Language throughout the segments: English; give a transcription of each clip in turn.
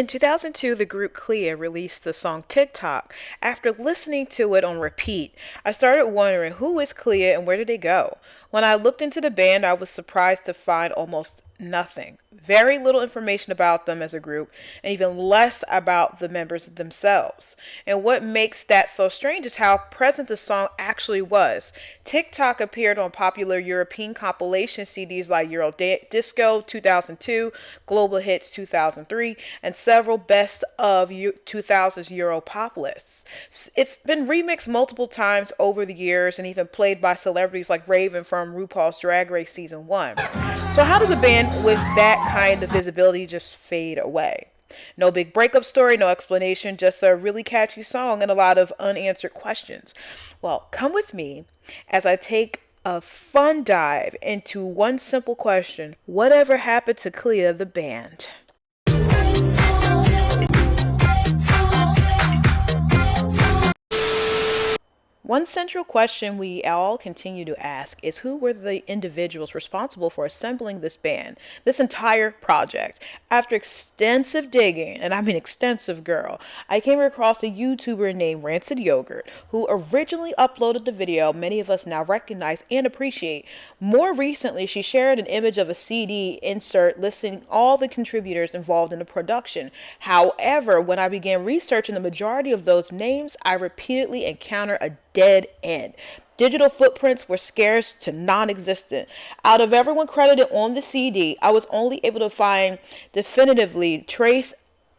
In 2002, the group Klea released the song Tic Toc. After listening to it on repeat, I started wondering who is Klea and where did they go? When I looked into the band, I was surprised to find almost nothing. Very little information about them as a group, and even less about the members themselves. And what makes that so strange is how present the song actually was. TikTok appeared on popular European compilation CDs like Euro Disco 2002, Global Hits 2003, and several best of 2000s Euro pop lists. It's been remixed multiple times over the years and even played by celebrities like Raven from RuPaul's Drag Race Season 1. So how does a band with that kind of visibility just fade away? No big breakup story, no explanation, just a really catchy song and a lot of unanswered questions. Well, come with me as I take a fun dive into one simple question. Whatever happened to Klea the band? One central question we all continue to ask is who were the individuals responsible for assembling this band, this entire project? After extensive digging, and I mean extensive, girl, I came across a YouTuber named Rancid Yogurt who originally uploaded the video many of us now recognize and appreciate. More recently, she shared an image of a CD insert listing all the contributors involved in the production. However, when I began researching the majority of those names, I repeatedly encountered a dead end. Digital footprints were scarce to non-existent. Out of everyone credited on the CD, I was only able to find definitively trace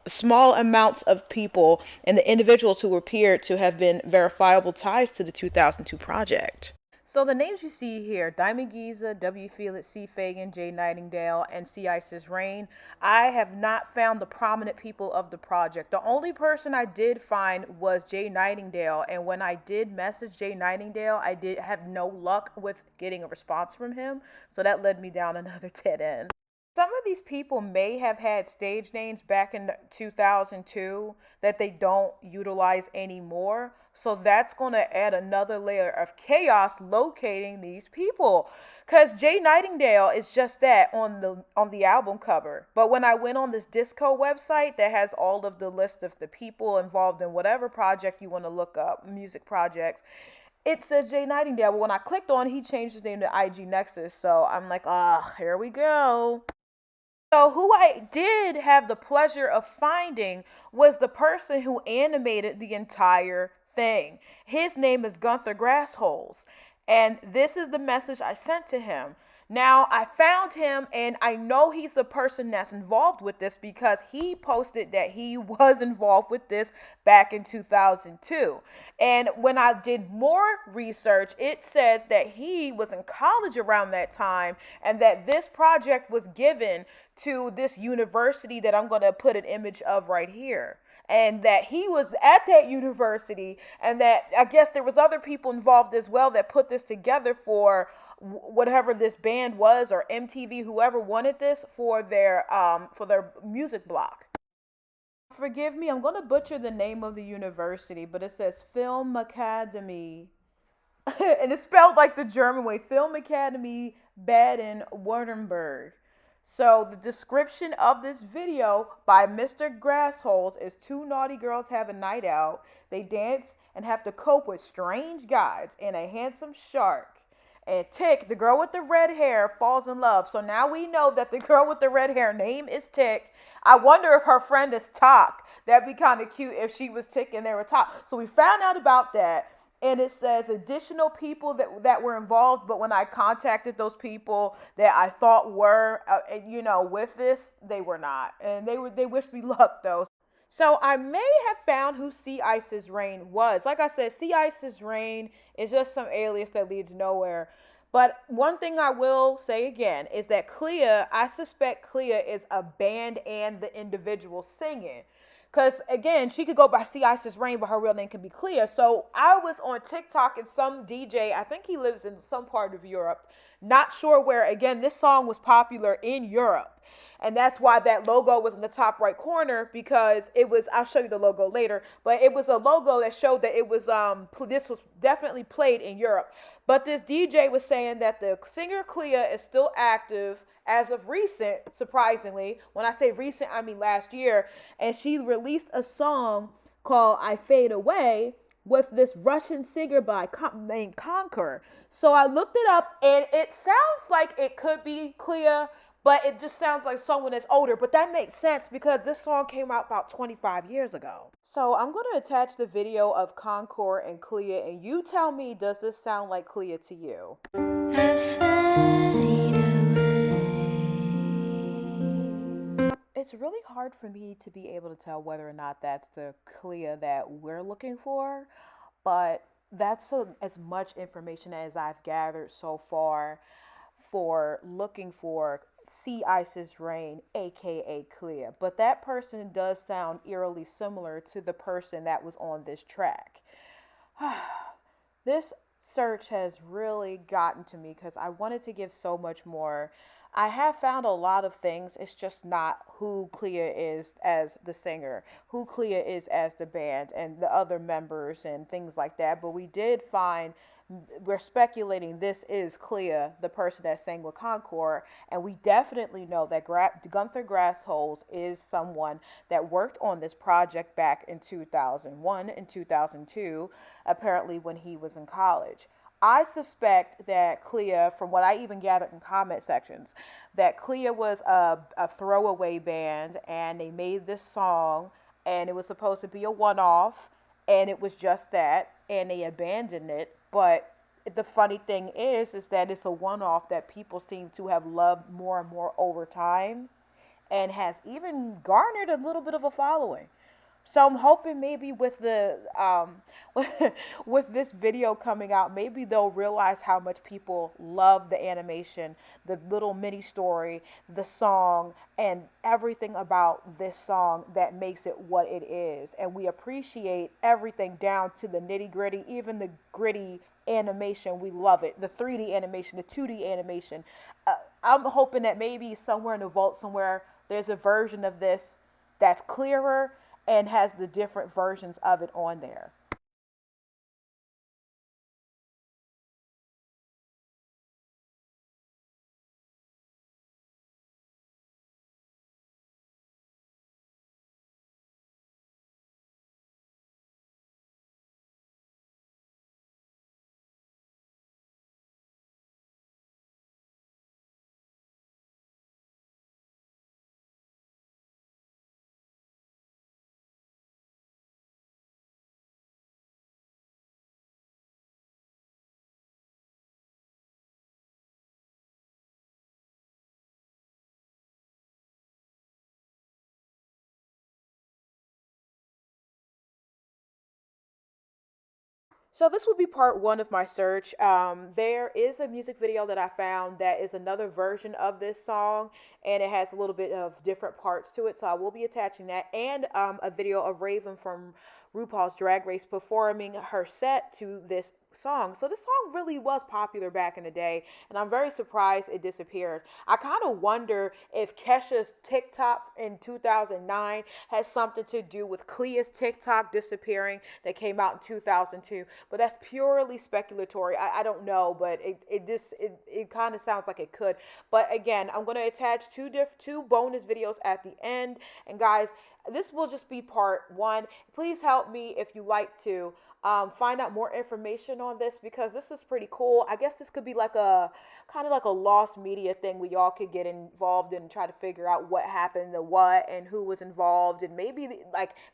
small amounts of people and the individuals who appeared to have been verifiable ties to the 2002 project. So the names you see here, Diamond Giza, W. Felix, C. Fagan, J. Nightingale, and C. Isis Rain, I have not found the prominent people of the project. The only person I did find was J. Nightingale, and when I did message J. Nightingale, I did have no luck with getting a response from him, so that led me down another dead end. Some of these people may have had stage names back in 2002 that they don't utilize anymore. So that's going to add another layer of chaos locating these people. Because Jay Nightingale is just that on the album cover. But when I went on this disco website that has all of the list of the people involved in whatever project you want to look up, music projects, it says Jay Nightingale. But when I clicked on, he changed his name to IG Nexus. So I'm like, here we go. So who I did have the pleasure of finding was the person who animated the entire thing. His name is Gunther Grassholes, and this is the message I sent to him. Now, I found him, and I know he's the person that's involved with this because he posted that he was involved with this back in 2002. And when I did more research, it says that he was in college around that time and that this project was given to this university that I'm going to put an image of right here. And that he was at that university, and that I guess there was other people involved as well that put this together for whatever this band was, or MTV, whoever wanted this for their music block. Forgive me, I'm going to butcher the name of the university, but it says Film Academy. And it's spelled like the German way, Film Academy Baden-Württemberg. So the description of this video by Mr. Grassholes is two naughty girls have a night out. They dance and have to cope with strange guys and a handsome shark. And Tic, the girl with the red hair, falls in love. So now we know that the girl with the red hair name is Tic. I wonder if her friend is Toc. That'd be kind of cute if she was Tic and they were Toc. So we found out about that. And it says additional people that were involved. But when I contacted those people that I thought were, with this, they were not. And they wished me luck, though. So I may have found who Sea Ice's Rain was. Like I said, Sea Ice's Rain is just some alias that leads nowhere. But one thing I will say again is that Klea, I suspect Klea is a band and the individual singing. Because, again, she could go by Sea Ice's Rain, but her real name could be Klea. So I was on TikTok and some DJ, I think he lives in some part of Europe, not sure where. Again, this song was popular in Europe. And that's why that logo was in the top right corner, because it was, I'll show you the logo later, but it was a logo that showed that it was, this was definitely played in Europe. But this DJ was saying that the singer Klea is still active as of recent, surprisingly. When I say recent, I mean last year. And she released a song called I Fade Away with this Russian singer named Conquer. So I looked it up, and it sounds like it could be Klea, but it just sounds like someone that's older. But that makes sense because this song came out about 25 years ago. So I'm going to attach the video of Concord and Klea, and you tell me, does this sound like Klea to you? It's really hard for me to be able to tell whether or not that's the Klea that we're looking for, but that's as much information as I've gathered so far for looking for Sea Ice's Rain, aka Klea. But that person does sound eerily similar to the person that was on this track. This search has really gotten to me because I wanted to give so much more. I have found a lot of things. It's just not who Klea is as the singer, who Klea is as the band, and the other members and things like that. But we did find, we're speculating this is Klea, the person that sang with Concord, and we definitely know that Gunther Grassholes is someone that worked on this project back in 2001 and 2002, apparently when he was in college. I suspect that Klea, from what I even gathered in comment sections, that Klea was a throwaway band and they made this song and it was supposed to be a one-off and it was just that and they abandoned it. But the funny thing is that it's a one-off that people seem to have loved more and more over time and has even garnered a little bit of a following. So I'm hoping maybe with the with this video coming out, maybe they'll realize how much people love the animation, the little mini story, the song, and everything about this song that makes it what it is. And we appreciate everything down to the nitty gritty, even the gritty animation. We love it. The 3D animation, the 2D animation. I'm hoping that maybe somewhere in the vault somewhere there's a version of this that's clearer and has the different versions of it on there. So this will be part one of my search. There is a music video that I found that is another version of this song, and it has a little bit of different parts to it. So I will be attaching that, and a video of Raven from RuPaul's Drag Race performing her set to this song. So this song really was popular back in the day, and I'm very surprised it disappeared. I kind of wonder if Kesha's Tic Toc in 2009 has something to do with Klea's Tic Toc disappearing that came out in 2002, but that's purely speculatory. I don't know, but it kind of sounds like it could. But again, I'm going to attach two bonus videos at the end, and guys, this will just be part one. Please help me if you like to find out more information on this, because this is pretty cool. I guess this could be like a kind of like a lost media thing where y'all could get involved and try to figure out what happened to what and who was involved, and maybe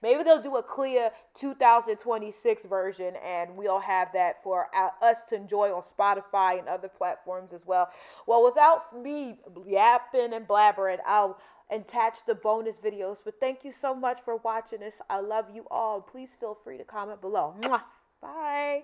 they'll do a Klea 2026 version and we'll have that for us to enjoy on Spotify and other platforms as well. Well, without me yapping and blabbering, I'll attach the bonus videos. But thank you so much for watching this. I love you all. Please feel free to comment below. Mwah. Bye.